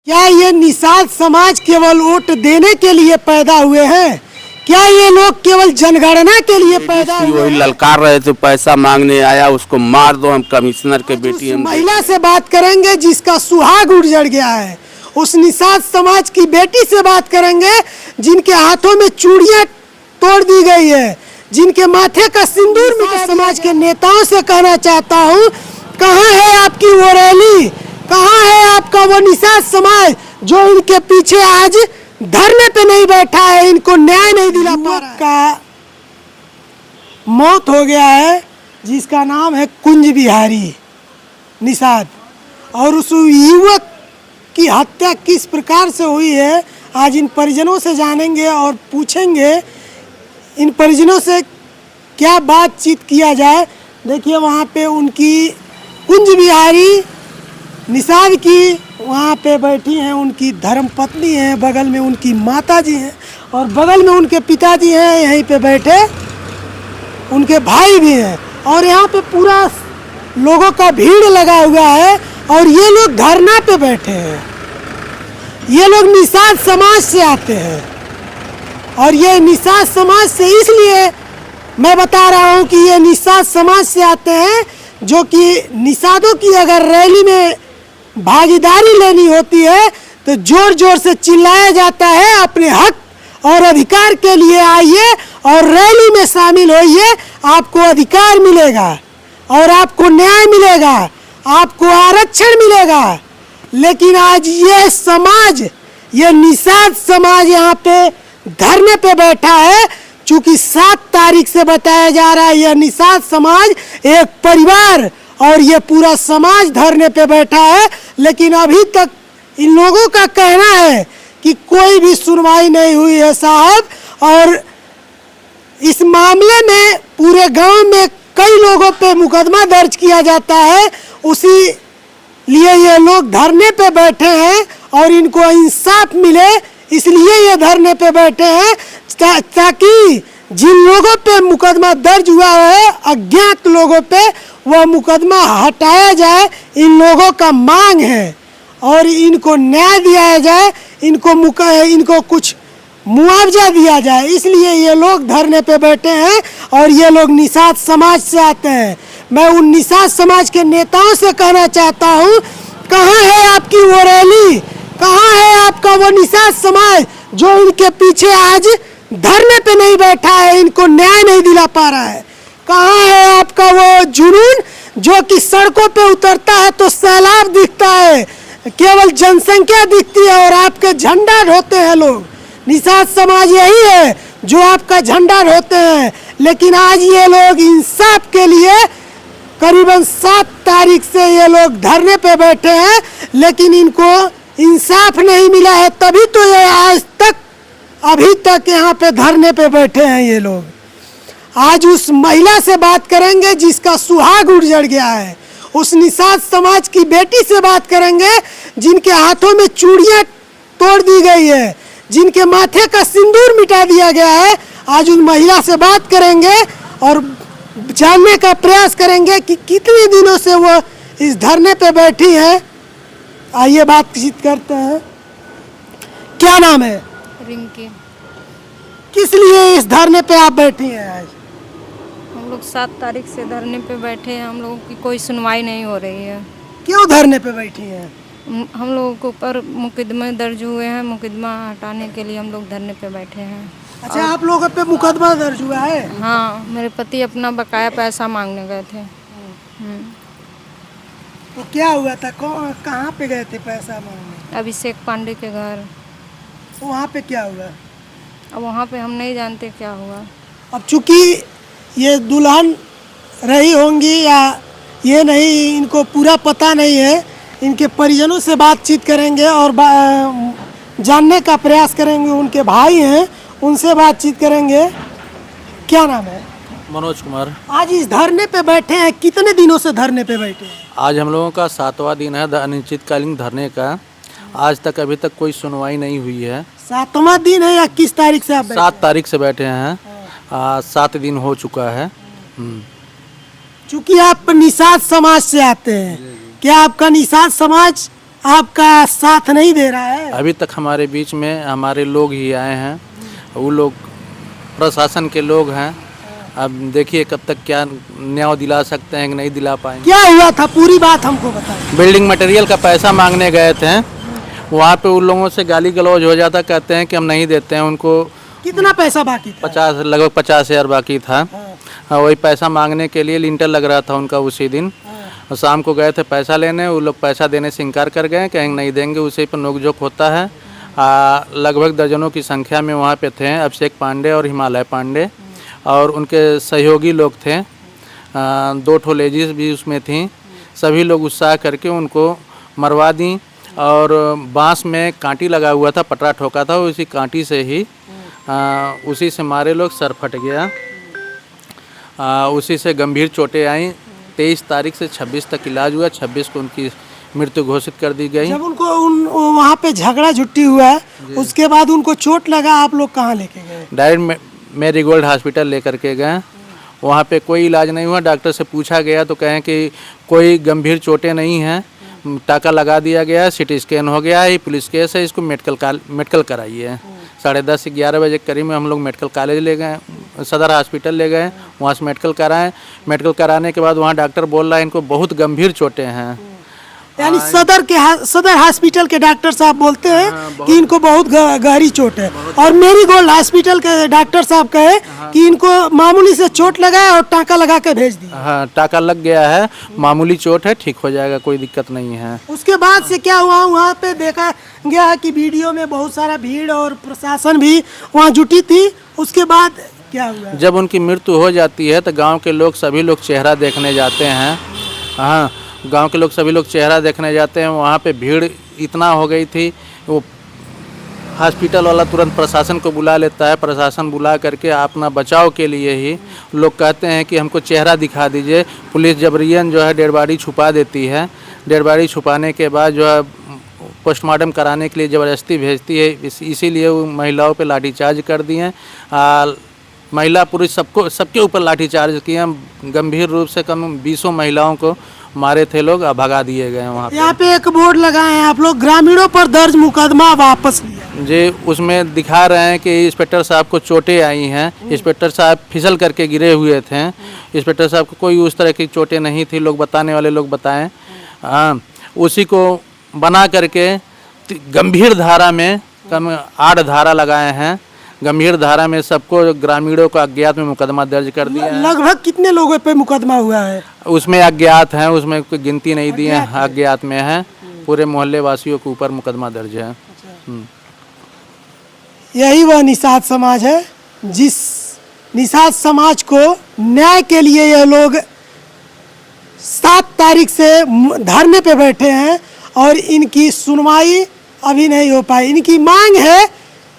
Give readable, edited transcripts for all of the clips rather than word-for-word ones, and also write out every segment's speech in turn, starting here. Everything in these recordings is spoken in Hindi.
क्या ये निषाद समाज केवल वोट देने के लिए पैदा हुए हैं? क्या ये लोग केवल जनगणना के लिए पैदा हुए वही हैं? ललकार रहे थे, पैसा मांगने आया, उसको मार दो, हम कमिश्नर के बेटी हम। महिला से बात करेंगे जिसका सुहाग उजड़ गया है। उस निषाद समाज की बेटी से बात करेंगे जिनके हाथों में चूड़ियां तोड़ दी गई है, जिनके माथे का सिंदूर मिटा। समाज के नेताओं से कहना चाहता हूँ, कहाँ है आपकी वो रैली, कहाँ है आपका वो निषाद समाज जो इनके पीछे आज धरने पे नहीं बैठा है, इनको न्याय नहीं दिला पा रहा है। का मौत हो गया है जिसका नाम है कुंज बिहारी निषाद, और उस युवक की हत्या किस प्रकार से हुई है आज इन परिजनों से जानेंगे और पूछेंगे इन परिजनों से क्या बातचीत किया जाए। देखिए वहाँ पे उनकी कुंज बिहारी निषाद की वहाँ पे बैठी हैं, उनकी धर्मपत्नी हैं, बगल में उनकी माताजी हैं और बगल में उनके पिताजी हैं, यहीं पे बैठे उनके भाई भी हैं और यहाँ पे पूरा लोगों का भीड़ लगा हुआ है और ये लोग धरना पे बैठे हैं। ये लोग निषाद समाज से आते हैं और ये निषाद समाज से इसलिए मैं बता रहा हूँ कि ये निषाद समाज से आते हैं जो कि निषादों की अगर रैली में भागीदारी लेनी होती है तो जोर जोर से चिल्लाया जाता है, अपने हक और अधिकार के लिए आइए और रैली में शामिल होइए, आपको अधिकार मिलेगा और आपको न्याय मिलेगा, आपको आरक्षण मिलेगा। लेकिन आज ये समाज, ये निषाद समाज यहाँ पे धरने पे बैठा है, चूंकि 7 तारीख से बताया जा रहा है यह निषाद समाज एक परिवार और ये पूरा समाज धरने पे बैठा है, लेकिन अभी तक इन लोगों का कहना है कि कोई भी सुनवाई नहीं हुई है साहब। और इस मामले में पूरे गांव में कई लोगों पे मुकदमा दर्ज किया जाता है, उसी लिए ये लोग धरने पे बैठे हैं और इनको इंसाफ मिले, इसलिए ये धरने पे बैठे हैं ताकि जिन लोगों पे मुकदमा दर्ज हुआ है अज्ञात लोगों पे वह मुकदमा हटाया जाए। इन लोगों का मांग है और इनको न्याय दिया जाए, इनको कुछ मुआवजा दिया जाए, इसलिए ये लोग धरने पे बैठे हैं और ये लोग निषाद समाज से आते हैं। मैं उन निषाद समाज के नेताओं से कहना चाहता हूँ, कहाँ है आपकी वो रैली, कहाँ है आपका वो निषाद समाज जो इनके पीछे आज धरने पे नहीं बैठा है, इनको न्याय नहीं दिला पा रहा है। कहाँ है आपका वो जुनून जो कि सड़कों पे उतरता है तो सैलाब दिखता है, केवल जनसंख्या दिखती है और आपके झंडा ढोते हैं लोग। निषाद समाज यही है जो आपका झंडा ढोते हैं, लेकिन आज ये लोग इंसाफ के लिए करीबन 7 तारीख से ये लोग धरने पे बैठे हैं, लेकिन इनको इंसाफ नहीं मिला है, तभी तो ये आज तक अभी तक यहाँ पे धरने पे बैठे हैं ये लोग। आज उस महिला से बात करेंगे जिसका सुहाग उजड़ गया है, उस निषाद समाज की बेटी से बात करेंगे जिनके हाथों में चूड़ियां तोड़ दी गई है, जिनके माथे का सिंदूर मिटा दिया गया है। आज उन महिला से बात करेंगे और जानने का प्रयास करेंगे कि कितने दिनों से वो इस धरने पे बैठी है। आइए बातचीत करते हैं। क्या नाम है? रिंकी। किस लिए इस धरने पे आप बैठी हैं आज? हम लोग 7 तारीख से धरने पे बैठे हैं, हम लोगों की कोई सुनवाई नहीं हो रही है। क्यों धरने पे बैठी हैं? हम लोगों के ऊपर मुकदमे दर्ज हुए हैं, मुकदमा हटाने के लिए हम लोग धरने पे बैठे हैं। अच्छा, आप लोगों पे मुकदमा दर्ज हुआ है? हाँ, मेरे पति अपना बकाया पैसा मांगने गए थे। तो क्या हुआ था, कहाँ पे गए थे पैसा मांगने? अभिषेक पांडे के घर। तो वहाँ पे क्या हुआ? अब वहाँ पे हम नहीं जानते क्या हुआ। अब चूंकि ये दुल्हन रही होंगी या ये नहीं, इनको पूरा पता नहीं है, इनके परिजनों से बातचीत करेंगे और जानने का प्रयास करेंगे। उनके भाई हैं, उनसे बातचीत करेंगे। क्या नाम है? मनोज कुमार। आज इस धरने पे बैठे हैं, कितने दिनों से धरने पे बैठे हैं? आज हम लोगों का 7वां दिन है अनिश्चितकालीन धरने का। आज तक अभी तक कोई सुनवाई नहीं हुई है। 7वां दिन है या किस तारीख से आप बैठे? 7 तारीख से बैठे हैं, 7 दिन हो चुका है। चूंकि आप निषाद समाज से आते हैं, क्या आपका निषाद समाज आपका साथ नहीं दे रहा है? अभी तक हमारे बीच में हमारे लोग ही आए हैं, वो लोग प्रशासन के लोग हैं। अब देखिए कब तक क्या न्याय दिला सकते हैं कि नहीं दिला पाएंगे। क्या हुआ था, पूरी बात हमको बताएं। बिल्डिंग मटेरियल का पैसा मांगने गए थे, वहाँ पे उन लोगों से गाली गलौज हो जाता, कहते हैं कि हम नहीं देते हैं। उनको कितना पैसा बाकी था? लगभग 50,000 बाकी था। हाँ, वही पैसा मांगने के लिए लिंटर लग रहा था उनका उसी दिन। और शाम को गए थे पैसा लेने, वो लोग पैसा देने से इनकार कर गए, कहेंगे नहीं देंगे। उसी पर नोकझोंक होता है। लगभग दर्जनों की संख्या में वहाँ पे थे अभिषेक पांडे और हिमालय पांडे और उनके सहयोगी लोग थे। 2 ठो लेडीज भी उसमें थी। सभी लोग उत्साह करके उनको मरवा दी और बांस में कांटी लगा हुआ था, पटरा ठोका था, उसी कांटी से ही उसी से मारे लोग, सर फट गया। उसी से गंभीर चोटें आई। 23 तारीख से 26 तक इलाज हुआ। 26 को उनकी मृत्यु घोषित कर दी गई। जब उनको वहाँ पे झगड़ा झुट्टी हुआ, उसके बाद उनको चोट लगा, आप लोग कहाँ लेके गए? डायरेक्ट मेरीगोल्ड हॉस्पिटल लेकर के गए। वहाँ पे कोई इलाज नहीं हुआ। डॉक्टर से पूछा गया तो कहें कि कोई गंभीर चोटें नहीं हैं, टाका लगा दिया गया, सिटी स्कैन हो गया है, पुलिस केस है, इसको मेडिकल कराइए। 10:30-11 बजे करीब में हम लोग मेडिकल कॉलेज ले गए, सदर हॉस्पिटल ले गए, वहाँ से मेडिकल कराएं। मेडिकल कराने के बाद वहाँ डॉक्टर बोल रहा है इनको बहुत गंभीर चोटें हैं। यानी सदर हॉस्पिटल के डॉक्टर साहब बोलते हैं कि इनको बहुत गहरी चोट है, और मेरीगोल्ड हॉस्पिटल के डॉक्टर साहब कहे कि इनको मामूली से चोट लगा है और टाँका लगा के भेज दिया। हाँ, टाका लग गया है, मामूली चोट है, ठीक हो जाएगा, कोई दिक्कत नहीं है। उसके बाद से क्या हुआ? वहाँ पे देखा गया कि वीडियो में बहुत सारा भीड़ और प्रशासन भी वहाँ जुटी थी। उसके बाद क्या हुआ? जब उनकी मृत्यु हो जाती है तो गांव के लोग सभी लोग चेहरा देखने जाते हैं। हाँ, गांव के लोग सभी लोग चेहरा देखने जाते हैं। वहाँ पे भीड़ इतना हो गई थी, वो हॉस्पिटल वाला तुरंत प्रशासन को बुला लेता है। प्रशासन बुला करके अपना बचाव के लिए ही लोग कहते हैं कि हमको चेहरा दिखा दीजिए। पुलिस जबरियन जो है डेड बॉडी छुपा देती है। डेड बॉडी छुपाने के बाद जो है पोस्टमार्टम कराने के लिए ज़बरदस्ती भेजती है। इसीलिए वो महिलाओं पे लाठीचार्ज कर दिए। महिला पुरुष सबके ऊपर लाठीचार्ज किए। गंभीर रूप से कम 20 महिलाओं को मारे थे लोग, भगा दिए गए वहाँ पे। यहाँ पे एक बोर्ड लगाए हैं आप लोग, ग्रामीणों पर दर्ज मुकदमा वापस लिया जी। उसमें दिखा रहे हैं कि इंस्पेक्टर साहब को चोटें आई हैं। इंस्पेक्टर साहब फिसल करके गिरे हुए थे। इंस्पेक्टर साहब को कोई उस तरह की चोटें नहीं थी, लोग बताने वाले लोग बताएं। हाँ, उसी को बना करके गंभीर धारा में 8 धारा लगाए हैं। गंभीर धारा में सबको ग्रामीणों को अज्ञात में मुकदमा दर्ज कर दिया है। लगभग कितने लोगों पे मुकदमा हुआ है? उसमें अज्ञात हैं, उसमें कोई गिनती नहीं दी है, अज्ञात में है। पूरे मोहल्ले वासियों के ऊपर मुकदमा दर्ज है। यही वह निषाद समाज है, जिस निषाद समाज को न्याय के लिए यह लोग 7 तारीख से धरने पे बैठे हैं और इनकी सुनवाई अभी नहीं हो पाई। इनकी मांग है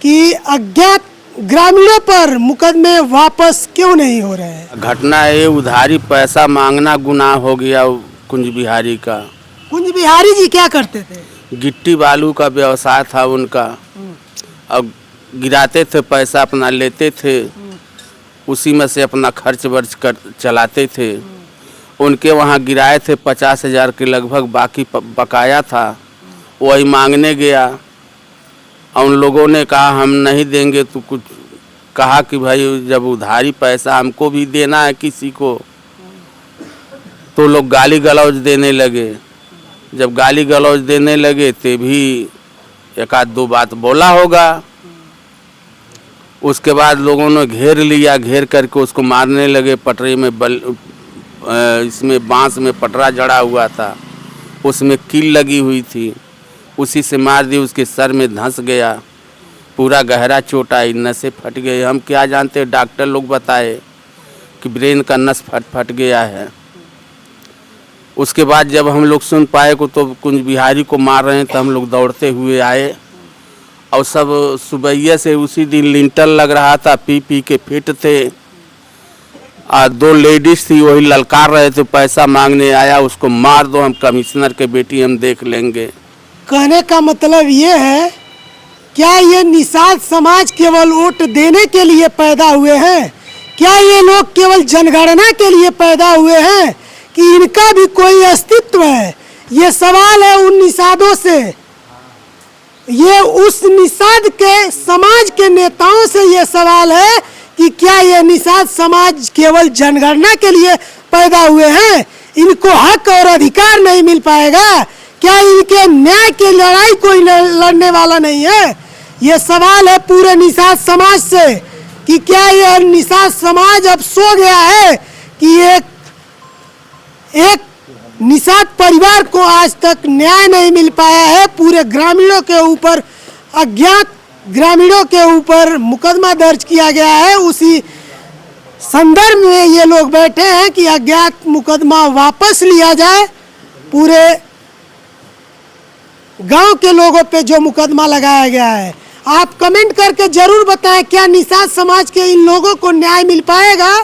कि अज्ञात ग्रामीणों पर मुकदमे वापस क्यों नहीं हो रहे हैं? घटना है, उधारी पैसा मांगना गुनाह हो गया कुंज बिहारी का। कुंज बिहारी जी क्या करते थे? गिट्टी बालू का व्यवसाय था उनका। अब गिराते थे पैसा, अपना लेते थे, उसी में से अपना खर्च वर्च कर चलाते थे। उनके वहाँ गिराए थे 50,000 के लगभग, बाकी बकाया था। वही मांगने गया और उन लोगों ने कहा हम नहीं देंगे। तो कुछ कहा कि भाई जब उधारी पैसा हमको भी देना है किसी को, तो लोग गाली गलौज देने लगे। जब गाली गलौज देने लगे तो भी 1-2 बात बोला होगा। उसके बाद लोगों ने घेर लिया, घेर करके उसको मारने लगे। पटरे में इसमें बांस में पटरा जड़ा हुआ था, उसमें कील लगी हुई थी, उसी से मार दी। उसके सर में धंस गया, पूरा गहरा चोट आई, नसें फट गए। हम क्या जानते, डॉक्टर लोग बताए कि ब्रेन का नस फट गया है। उसके बाद जब हम लोग सुन पाए को तो कुंज बिहारी को मार रहे हैं, तो हम लोग दौड़ते हुए आए और सब सुबह से उसी दिन लिंटर लग रहा था, पी के फिट थे। 2 लेडीज थी, वही ललकार रहे थे, पैसा मांगने आया, उसको मार दो, हम कमिश्नर के बेटी हम देख लेंगे। कहने का मतलब ये है, क्या ये निषाद समाज केवल वोट देने के लिए पैदा हुए हैं? क्या ये लोग केवल जनगणना के लिए पैदा हुए हैं कि इनका भी कोई अस्तित्व है? ये सवाल है उन निषादों से, ये उस निषाद के समाज के नेताओं से ये सवाल है कि क्या ये निषाद समाज केवल जनगणना के लिए पैदा हुए हैं, इनको हक और अधिकार नहीं मिल पाएगा, क्या इनके न्याय की लड़ाई कोई लड़ने वाला नहीं है। ये सवाल है पूरे निषाद समाज से कि क्या यह निषाद समाज अब सो गया है कि एक निषाद परिवार को आज तक न्याय नहीं मिल पाया है। पूरे ग्रामीणों के ऊपर, अज्ञात ग्रामीणों के ऊपर मुकदमा दर्ज किया गया है। उसी संदर्भ में ये लोग बैठे हैं कि अज्ञात मुकदमा वापस लिया जाए, पूरे गांव के लोगों पे जो मुकदमा लगाया गया है। आप कमेंट करके जरूर बताएं क्या निषाद समाज के इन लोगों को न्याय मिल पाएगा।